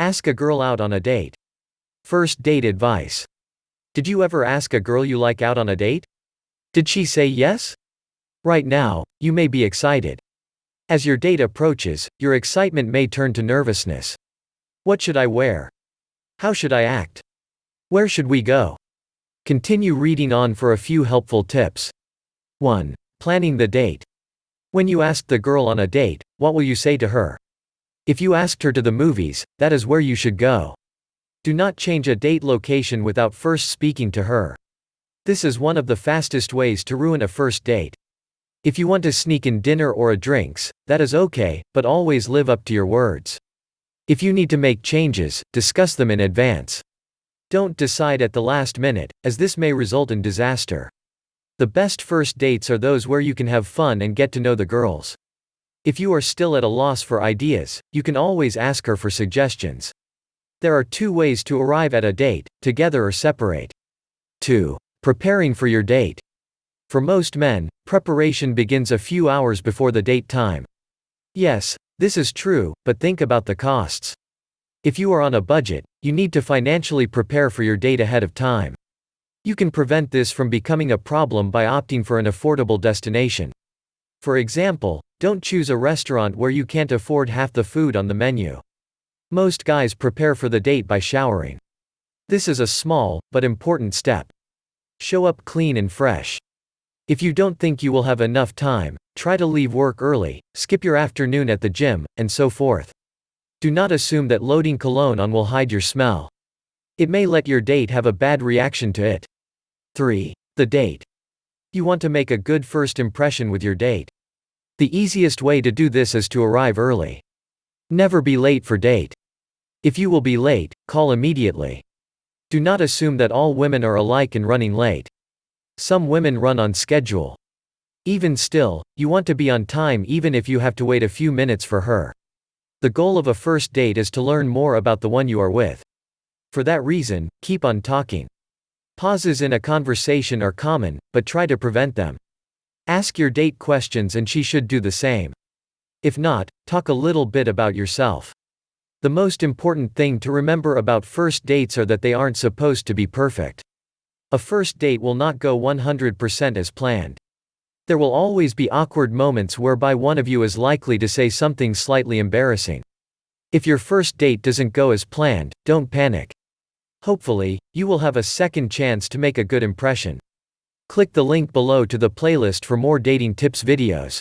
Ask a girl out on a date. First date advice. Did you ever ask a girl you like out on a date? Did she say yes? Right now, you may be excited. As your date approaches, your excitement may turn to nervousness. What should I wear? How should I act? Where should we go? Continue reading on for a few helpful tips. 1. Planning the date. When you ask the girl on a date, what will you say to her? If you asked her to the movies, that is where you should go. Do not change a date location without first speaking to her. This is one of the fastest ways to ruin a first date. If you want to sneak in dinner or a drinks, that is okay, but always live up to your words. If you need to make changes, discuss them in advance. Don't decide at the last minute, as this may result in disaster. The best first dates are those where you can have fun and get to know the girls. If you are still at a loss for ideas, you can always ask her for suggestions. There are 2 ways to arrive at a date, together or separate. 2. Preparing for your date. For most men, preparation begins a few hours before the date time. Yes, this is true, but think about the costs. If you are on a budget, you need to financially prepare for your date ahead of time. You can prevent this from becoming a problem by opting for an affordable destination. For example, don't choose a restaurant where you can't afford half the food on the menu. Most guys prepare for the date by showering. This is a small, but important step. Show up clean and fresh. If you don't think you will have enough time, try to leave work early, skip your afternoon at the gym, and so forth. Do not assume that loading cologne on will hide your smell. It may let your date have a bad reaction to it. 3. The date. You want to make a good first impression with your date. The easiest way to do this is to arrive early. Never be late for date. If you will be late, call immediately. Do not assume that all women are alike in running late. Some women run on schedule. Even still, you want to be on time even if you have to wait a few minutes for her. The goal of a first date is to learn more about the one you are with. For that reason, keep on talking. Pauses in a conversation are common, but try to prevent them. Ask your date questions and she should do the same. If not, talk a little bit about yourself. The most important thing to remember about first dates are that they aren't supposed to be perfect. A first date will not go 100% as planned. There will always be awkward moments whereby one of you is likely to say something slightly embarrassing. If your first date doesn't go as planned, don't panic. Hopefully, you will have a second chance to make a good impression. Click the link below to the playlist for more dating tips videos.